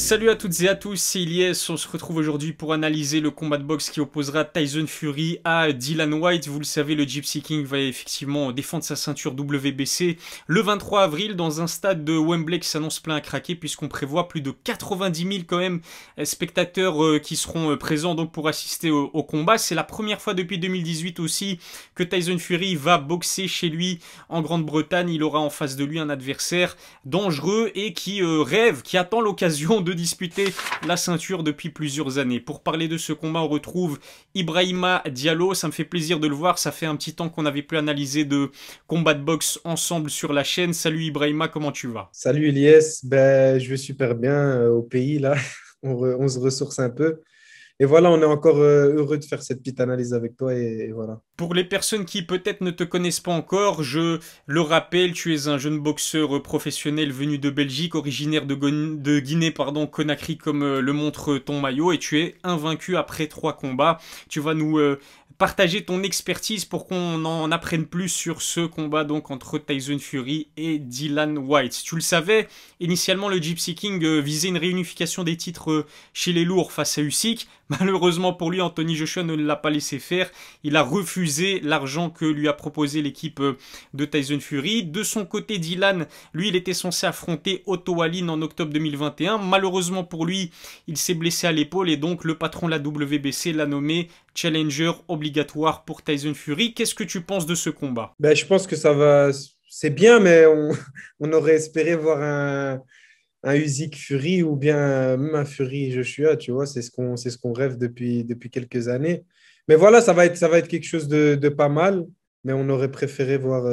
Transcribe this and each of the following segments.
Salut à toutes et à tous, c'est Ilyes. On se retrouve aujourd'hui pour analyser le combat de boxe qui opposera Tyson Fury à Dillian Whyte. Vous le savez, le Gypsy King va effectivement défendre sa ceinture WBC le 23 avril dans un stade de Wembley qui s'annonce plein à craquer puisqu'on prévoit plus de 90 000 quand même spectateurs qui seront présents donc pour assister au combat. C'est la première fois depuis 2018 aussi que Tyson Fury va boxer chez lui en Grande-Bretagne. Il aura en face de lui un adversaire dangereux et qui rêve, qui attend l'occasion de disputer la ceinture depuis plusieurs années. Pour parler de ce combat, on retrouve Ibrahima Diallo. Ça me fait plaisir de le voir. Ça fait un petit temps qu'on n'avait plus analysé de combat de boxe ensemble sur la chaîne. Salut Ibrahima, comment tu vas? Salut Elias, je vais super bien au pays là, on se ressource un peu. Et voilà, on est encore heureux de faire cette petite analyse avec toi et voilà. Pour les personnes qui peut-être ne te connaissent pas encore, je le rappelle, tu es un jeune boxeur professionnel venu de Belgique, originaire de Guinée, Conakry, comme le montre ton maillot, et tu es invaincu après 3 combats. Tu vas nous partager ton expertise pour qu'on en apprenne plus sur ce combat donc entre Tyson Fury et Dillian Whyte. Tu le savais, initialement le Gypsy King visait une réunification des titres chez les lourds face à Usyk. Malheureusement pour lui, Anthony Joshua ne l'a pas laissé faire. Il a refusé l'argent que lui a proposé l'équipe de Tyson Fury. De son côté, Dillian, lui, il était censé affronter Otto Wallin en octobre 2021. Malheureusement pour lui, il s'est blessé à l'épaule et donc le patron de la WBC l'a nommé challenger obligatoire pour Tyson Fury. Qu'est-ce que tu penses de ce combat? Je pense que ça va, c'est bien, mais on aurait espéré voir un Usyk Fury ou bien même un Fury Joshua, tu vois, c'est ce qu'on rêve depuis quelques années. Mais voilà, ça va être quelque chose de pas mal, mais on aurait préféré voir,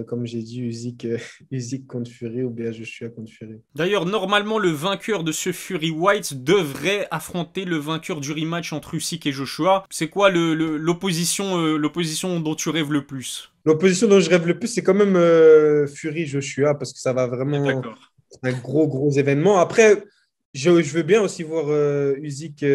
comme j'ai dit, Usyk, Usyk contre Fury ou bien Joshua contre Fury. D'ailleurs, normalement, le vainqueur de ce Fury White devrait affronter le vainqueur du rematch entre Usyk et Joshua. C'est quoi l'opposition dont tu rêves le plus? L'opposition dont je rêve le plus, c'est quand même Fury Joshua parce que ça va On est vraiment d'accord. être un gros événement. Après, je veux bien aussi voir Usyk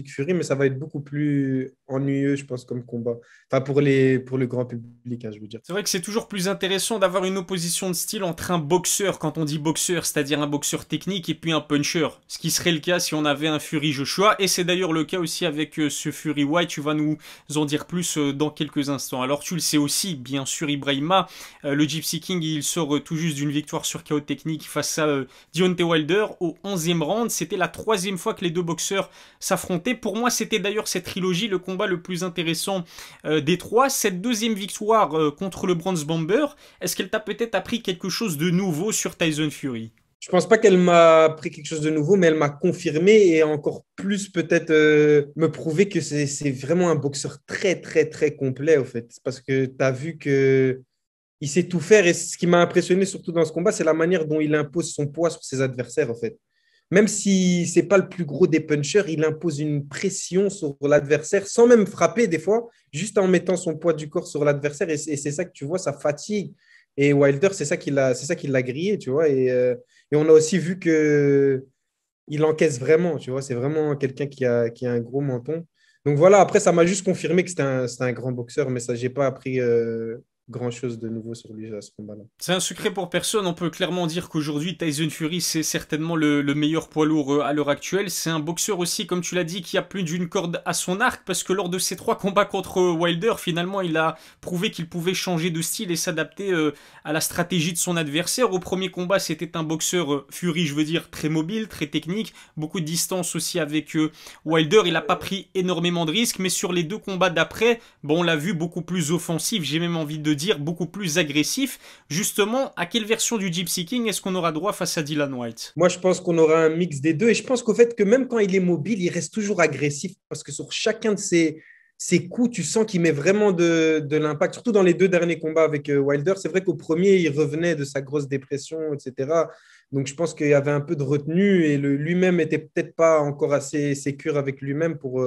Fury, mais ça va être beaucoup plus ennuyeux, je pense, comme combat. Enfin, pour le grand public, hein, je veux dire. C'est vrai que c'est toujours plus intéressant d'avoir une opposition de style entre un boxeur, quand on dit boxeur, c'est-à-dire un boxeur technique, et puis un puncher. Ce qui serait le cas si on avait un Fury Joshua, et c'est d'ailleurs le cas aussi avec ce Fury White, tu vas nous en dire plus dans quelques instants. Alors tu le sais aussi, bien sûr Ibrahima, le Gypsy King, il sort tout juste d'une victoire sur KO technique face à Deontay Wilder au 11e round. C'était la 3e fois que les deux boxeurs s'affrontaient. Pour moi, c'était d'ailleurs cette trilogie le combat le plus intéressant des trois. Cette deuxième victoire contre le Bronze Bomber, est-ce qu'elle t'a peut-être appris quelque chose de nouveau sur Tyson Fury? Je pense pas qu'elle m'a appris quelque chose de nouveau, mais elle m'a confirmé et encore plus peut-être me prouver que c'est vraiment un boxeur très complet, au fait. Parce que tu as vu que il sait tout faire et ce qui m'a impressionné surtout dans ce combat, c'est la manière dont il impose son poids sur ses adversaires, en fait. Même si c'est pas le plus gros des punchers, il impose une pression sur l'adversaire sans même frapper des fois, juste en mettant son poids du corps sur l'adversaire. Et c'est ça que tu vois, ça fatigue. Et Wilder, c'est ça qui l'a grillé, tu vois. Et on a aussi vu que il encaisse vraiment, tu vois. C'est vraiment quelqu'un qui a un gros menton. Donc voilà, après, ça m'a juste confirmé que c'était un grand boxeur, mais ça, j'ai pas appris grand-chose de nouveau sur lui à ce combat-là. C'est un secret pour personne, on peut clairement dire qu'aujourd'hui Tyson Fury c'est certainement le meilleur poids lourd à l'heure actuelle. C'est un boxeur aussi, comme tu l'as dit, qui a plus d'une corde à son arc, parce que lors de ses 3 combats contre Wilder, finalement il a prouvé qu'il pouvait changer de style et s'adapter à la stratégie de son adversaire. Au premier combat c'était un boxeur Fury, je veux dire, très mobile, très technique, beaucoup de distance aussi avec Wilder. Il n'a pas pris énormément de risques, mais sur les 2 combats d'après, bon, on l'a vu beaucoup plus offensif, j'ai même envie de dire beaucoup plus agressif. Justement, à quelle version du Gypsy King est-ce qu'on aura droit face à Dillian Whyte? Moi, je pense qu'on aura un mix des deux. Et je pense qu'au fait que même quand il est mobile, il reste toujours agressif parce que sur chacun de ses coups, tu sens qu'il met vraiment de l'impact. Surtout dans les 2 derniers combats avec Wilder. C'est vrai qu'au premier, il revenait de sa grosse dépression, etc. Donc, je pense qu'il y avait un peu de retenue et lui-même était peut-être pas encore assez sécure avec lui-même pour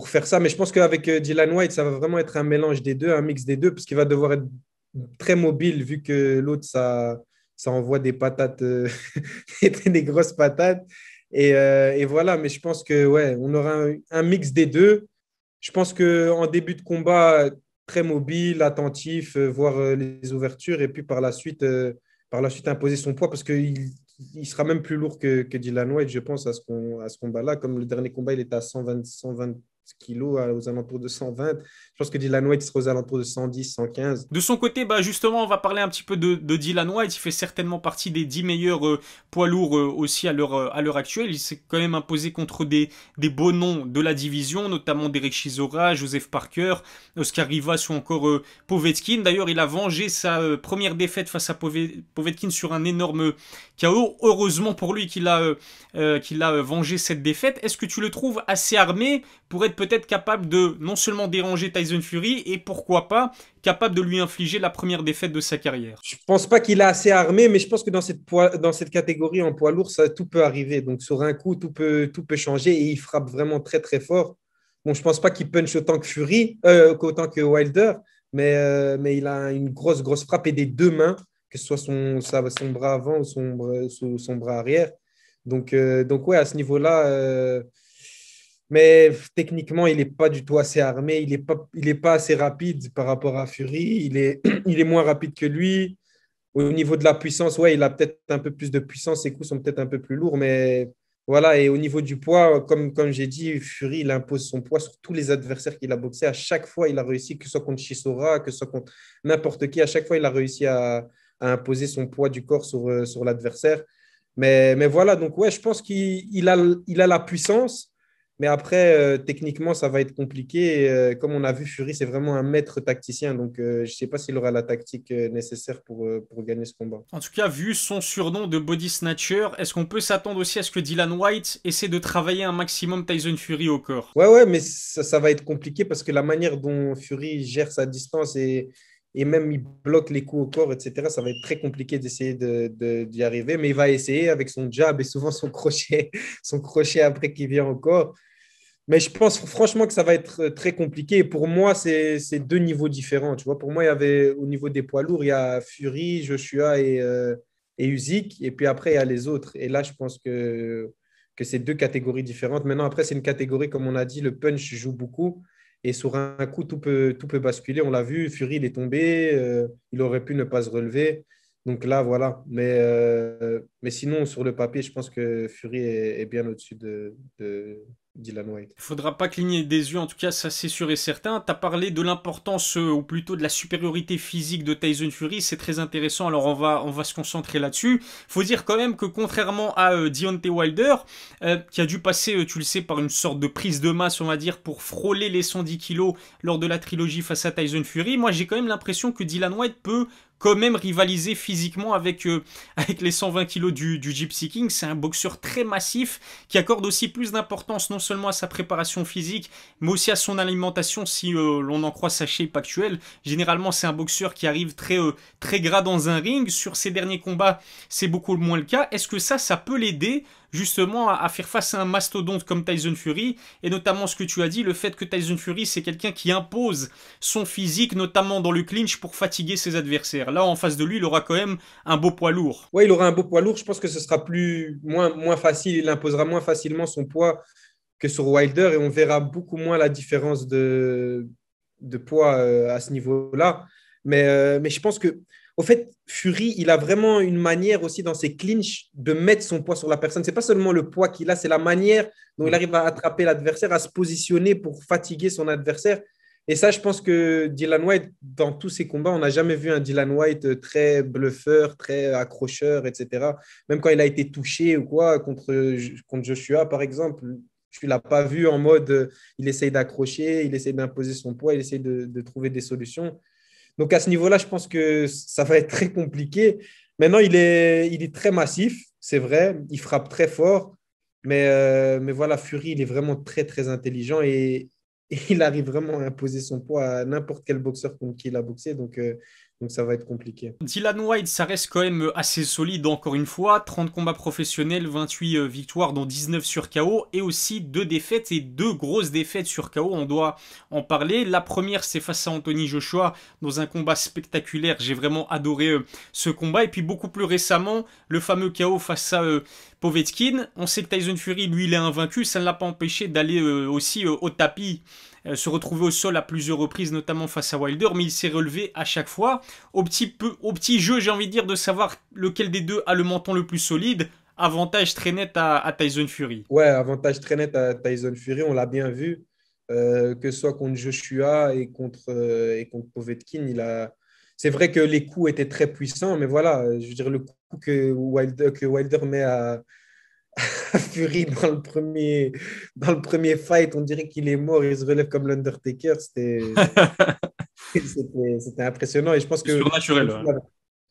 faire ça. Mais je pense qu'avec Dillian Whyte, ça va vraiment être un mélange des deux, un mix des deux, parce qu'il va devoir être très mobile vu que l'autre, ça envoie des patates, des grosses patates. Et voilà, mais je pense que ouais, on aura un mix des deux. Je pense qu'en début de combat, très mobile, attentif, voir les ouvertures, et puis par la suite imposer son poids parce qu'il il sera même plus lourd que Dylan White, je pense, à ce combat-là. Comme le dernier combat, il était à 120 kilos, aux alentours de 120. Je pense que Dylan White sera aux alentours de 110, 115. De son côté, bah justement, on va parler un petit peu de Dylan White. Il fait certainement partie des 10 meilleurs poids lourds aussi à l'heure actuelle. Il s'est quand même imposé contre des beaux noms de la division, notamment Derek Chisora, Joseph Parker, Oscar Rivas ou encore Povetkin. D'ailleurs, il a vengé sa première défaite face à Povetkin sur un énorme KO. Heureusement pour lui qu'il a vengé cette défaite. Est-ce que tu le trouves assez armé pour être peut-être capable de non seulement déranger Tyson Fury et pourquoi pas capable de lui infliger la première défaite de sa carrière? Je pense pas qu'il est assez armé, mais je pense que dans cette catégorie en poids lourd, tout peut arriver. Donc, sur un coup, tout peut changer et il frappe vraiment très, très fort. Bon, je pense pas qu'il punch autant que Fury, qu'autant que Wilder, mais il a une grosse, grosse frappe et des deux mains, que ce soit son bras avant ou son bras arrière. Donc ouais, à ce niveau-là, mais techniquement, il n'est pas du tout assez armé. Il est pas assez rapide par rapport à Fury. Il est moins rapide que lui. Au niveau de la puissance, ouais, il a peut-être un peu plus de puissance. Ses coups sont peut-être un peu plus lourds. Mais voilà, et au niveau du poids, comme j'ai dit, Fury, il impose son poids sur tous les adversaires qu'il a boxés. À chaque fois, il a réussi, que ce soit contre Chisora, que ce soit contre n'importe qui, à chaque fois, il a réussi à imposer son poids du corps sur l'adversaire. Mais voilà, donc ouais, je pense qu'il a la puissance. Mais après, techniquement, ça va être compliqué. Comme on a vu, Fury, c'est vraiment un maître tacticien. Donc, je ne sais pas s'il aura la tactique nécessaire pour gagner ce combat. En tout cas, vu son surnom de Body Snatcher, est-ce qu'on peut s'attendre aussi à ce que Dylan White essaie de travailler un maximum Tyson Fury au corps? Ouais, mais ça va être compliqué parce que la manière dont Fury gère sa distance et même il bloque les coups au corps, etc., ça va être très compliqué d'essayer d'y arriver. Mais il va essayer avec son jab et souvent son crochet, son crochet après qui vient au corps. Mais je pense franchement que ça va être très compliqué. Et pour moi, c'est deux niveaux différents. Tu vois, pour moi, il y avait au niveau des poids lourds, il y a Fury, Joshua et Usyk. Et puis après, il y a les autres. Et là, je pense que c'est deux catégories différentes. Maintenant, après, c'est une catégorie, comme on a dit, le punch joue beaucoup. Et sur un coup, tout peut basculer. On l'a vu, Fury, il est tombé. Il aurait pu ne pas se relever. Donc là, voilà. Mais sinon, sur le papier, je pense que Fury est bien au-dessus de Dylan White. Il faudra pas cligner des yeux, en tout cas, ça c'est sûr et certain. Tu as parlé de l'importance, ou plutôt de la supériorité physique de Tyson Fury, c'est très intéressant, alors on va se concentrer là-dessus. Faut dire quand même que contrairement à Deontay Wilder, qui a dû passer, tu le sais, par une sorte de prise de masse, on va dire, pour frôler les 110 kilos lors de la trilogie face à Tyson Fury, moi j'ai quand même l'impression que Dylan White peut quand même rivaliser physiquement avec les 120 kilos du Gypsy King. C'est un boxeur très massif qui accorde aussi plus d'importance non seulement à sa préparation physique, mais aussi à son alimentation si l'on en croit sa shape actuelle. Généralement, c'est un boxeur qui arrive très gras dans un ring. Sur ses derniers combats, c'est beaucoup moins le cas. Est-ce que ça peut l'aider justement à faire face à un mastodonte comme Tyson Fury, et notamment ce que tu as dit, le fait que Tyson Fury c'est quelqu'un qui impose son physique, notamment dans le clinch pour fatiguer ses adversaires. Là en face de lui, il aura quand même un beau poids lourd. Ouais, il aura un beau poids lourd. Je pense que ce sera moins facile. Il imposera moins facilement son poids que sur Wilder et on verra beaucoup moins la différence de poids à ce niveau-là. Mais je pense que, au fait, Fury, il a vraiment une manière aussi dans ses clinches de mettre son poids sur la personne. C'est pas seulement le poids qu'il a, c'est la manière dont il arrive à attraper l'adversaire, à se positionner pour fatiguer son adversaire. Et ça, je pense que Dylan White, dans tous ses combats, on n'a jamais vu un Dylan White très bluffeur, très accrocheur, etc. Même quand il a été touché ou quoi, contre Joshua, par exemple, tu ne l'as pas vu en mode il essaye d'accrocher, il essaye d'imposer son poids, il essaye de trouver des solutions. Donc à ce niveau-là, je pense que ça va être très compliqué. Maintenant, il est très massif, c'est vrai, il frappe très fort, mais voilà, Fury, il est vraiment très, très intelligent et il arrive vraiment à imposer son poids à n'importe quel boxeur contre qui il a boxé. Donc ça va être compliqué. Dylan White, ça reste quand même assez solide, encore une fois. 30 combats professionnels, 28 victoires, dont 19 sur KO, et aussi 2 défaites, et 2 grosses défaites sur KO, on doit en parler. La première, c'est face à Anthony Joshua, dans un combat spectaculaire. J'ai vraiment adoré ce combat. Et puis beaucoup plus récemment, le fameux KO face à Povetkin. On sait que Tyson Fury, lui, il est invaincu. Ça ne l'a pas empêché d'aller aussi au tapis, se retrouver au sol à plusieurs reprises, notamment face à Wilder, mais il s'est relevé à chaque fois. Au petit jeu, j'ai envie de dire, de savoir lequel des deux a le menton le plus solide. Avantage très net à Tyson Fury. Ouais, avantage très net à Tyson Fury, on l'a bien vu, que ce soit contre Joshua et contre Povetkin. C'est vrai que les coups étaient très puissants, mais voilà, je veux dire, le coup que Wilder met à Fury dans le premier fight, on dirait qu'il est mort, il se relève comme l'Undertaker. C'était impressionnant. Et je pense C'est que surnaturel. Ouais.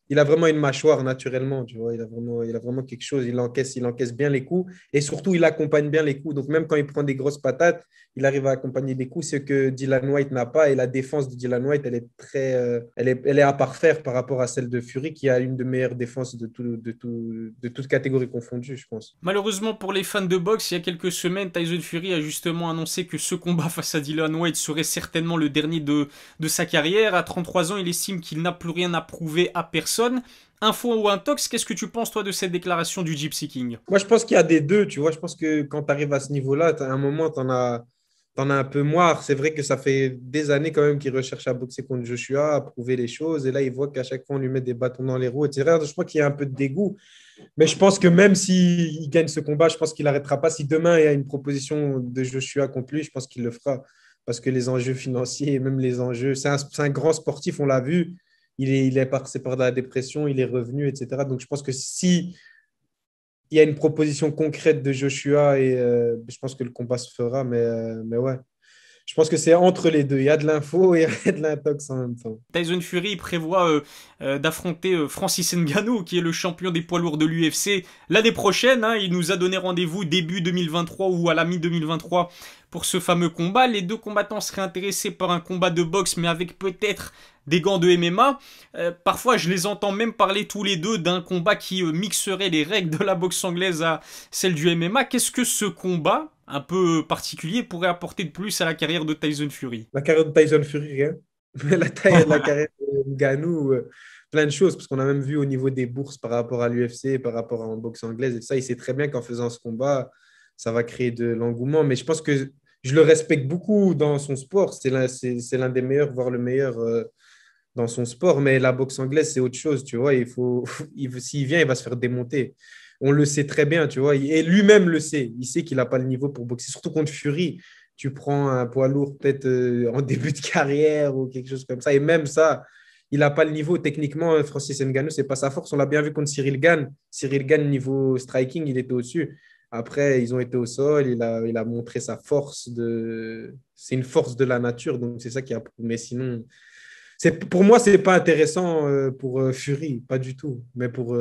il a vraiment une mâchoire naturellement, tu vois. Il a vraiment quelque chose. Il encaisse bien les coups et surtout, il accompagne bien les coups. Donc, même quand il prend des grosses patates, il arrive à accompagner des coups, ce que Dylan White n'a pas. Et la défense de Dylan White, elle est à parfaire par rapport à celle de Fury, qui a une des meilleures défenses de toute catégorie confondue, je pense. Malheureusement pour les fans de boxe, il y a quelques semaines, Tyson Fury a justement annoncé que ce combat face à Dylan White serait certainement le dernier de sa carrière. À 33 ans, il estime qu'il n'a plus rien à prouver à personne. Info ou intox, qu'est-ce que tu penses toi de cette déclaration du Gypsy King? Moi, je pense qu'il y a des deux, tu vois. Je pense que quand tu arrives à ce niveau-là, à un moment, t'en as un peu marre. C'est vrai que ça fait des années quand même qu'il recherche à boxer contre Joshua, à prouver les choses. Et là, il voit qu'à chaque fois, on lui met des bâtons dans les roues, etc. Je crois qu'il y a un peu de dégoût. Mais je pense que même s'il gagne ce combat, je pense qu'il n'arrêtera pas. Si demain, il y a une proposition de Joshua contre lui, je pense qu'il le fera. Parce que les enjeux financiers et même les enjeux, c'est un grand sportif, on l'a vu. Il est passé par de la dépression, il est revenu, etc. Donc, je pense que si il y a une proposition concrète de Joshua et je pense que le combat se fera, mais ouais. Je pense que c'est entre les deux. Il y a de l'info et il y a de l'intox en même temps. Tyson Fury prévoit d'affronter Francis Ngannou, qui est le champion des poids lourds de l'UFC, l'année prochaine. Hein. Il nous a donné rendez-vous début 2023 ou à la mi-2023 pour ce fameux combat. Les deux combattants seraient intéressés par un combat de boxe, mais avec peut-être des gants de MMA. Parfois, je les entends même parler tous les deux d'un combat qui mixerait les règles de la boxe anglaise à celles du MMA. Qu'est-ce que ce combat un peu particulier pourrait apporter de plus à la carrière de Tyson Fury? La carrière de Tyson Fury, rien. Mais la carrière de Ngannou, plein de choses. Parce qu'on a même vu au niveau des bourses par rapport à l'UFC, par rapport à la boxe anglaise et ça, il sait très bien qu'en faisant ce combat, ça va créer de l'engouement. Mais je pense que je le respecte beaucoup dans son sport. C'est l'un des meilleurs, voire le meilleur dans son sport. Mais la boxe anglaise, c'est autre chose, tu vois. S'il vient, il va se faire démonter. On le sait très bien, tu vois. Et lui-même le sait. Il sait qu'il n'a pas le niveau pour boxer. Surtout contre Fury, tu prends un poids lourd peut-être en début de carrière ou quelque chose comme ça. Et même ça, il n'a pas le niveau. Techniquement, Francis Ngannou, ce n'est pas sa force. On l'a bien vu contre Cyril Gane. Cyril Gane, niveau striking, il était au-dessus. Après, ils ont été au sol. Il a montré sa force. C'est une force de la nature. Donc, c'est ça qui a... Mais sinon... Pour moi, c'est pas intéressant pour Fury, pas du tout. Mais pour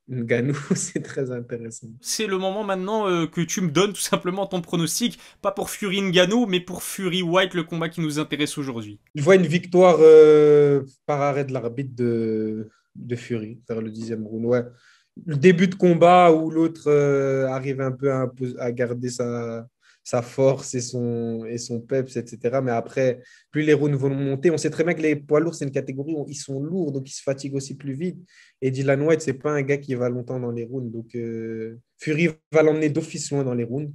Ngannou, c'est très intéressant. C'est le moment maintenant que tu me donnes tout simplement ton pronostic, pas pour Fury Ngannou, mais pour Fury White, le combat qui nous intéresse aujourd'hui. Je vois une victoire par arrêt de l'arbitre de Fury vers le 10e round. Ouais. Le début de combat où l'autre arrive un peu à garder sa force et son peps, etc. Mais après, plus les rounds vont monter, on sait très bien que les poids lourds, c'est une catégorie où ils sont lourds, donc ils se fatiguent aussi plus vite. Et Dylan White, c'est pas un gars qui va longtemps dans les rounds. Donc Fury va l'emmener d'office loin dans les rounds,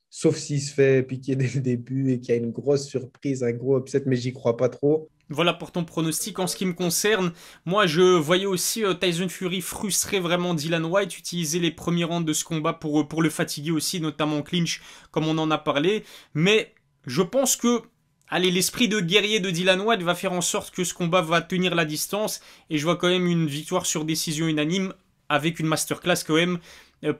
sauf s'il se fait piquer dès le début et qu'il y a une grosse surprise, un gros upset, mais j'y crois pas trop. Voilà pour ton pronostic. En ce qui me concerne, moi je voyais aussi Tyson Fury frustrer vraiment Dylan White, utiliser les premiers rounds de ce combat pour le fatiguer aussi, notamment en clinch, comme on en a parlé. Mais je pense que allez, l'esprit de guerrier de Dylan White va faire en sorte que ce combat va tenir la distance. Et je vois quand même une victoire sur décision unanime, avec une masterclass quand même,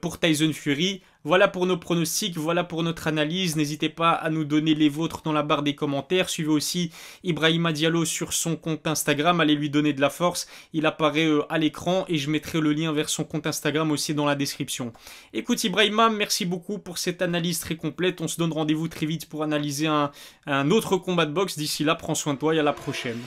pour Tyson Fury. Voilà pour nos pronostics, voilà pour notre analyse. N'hésitez pas à nous donner les vôtres dans la barre des commentaires. Suivez aussi Ibrahima Diallo sur son compte Instagram. Allez lui donner de la force. Il apparaît à l'écran et je mettrai le lien vers son compte Instagram aussi dans la description. Écoute Ibrahima, merci beaucoup pour cette analyse très complète. On se donne rendez-vous très vite pour analyser un autre combat de boxe. D'ici là, prends soin de toi et à la prochaine.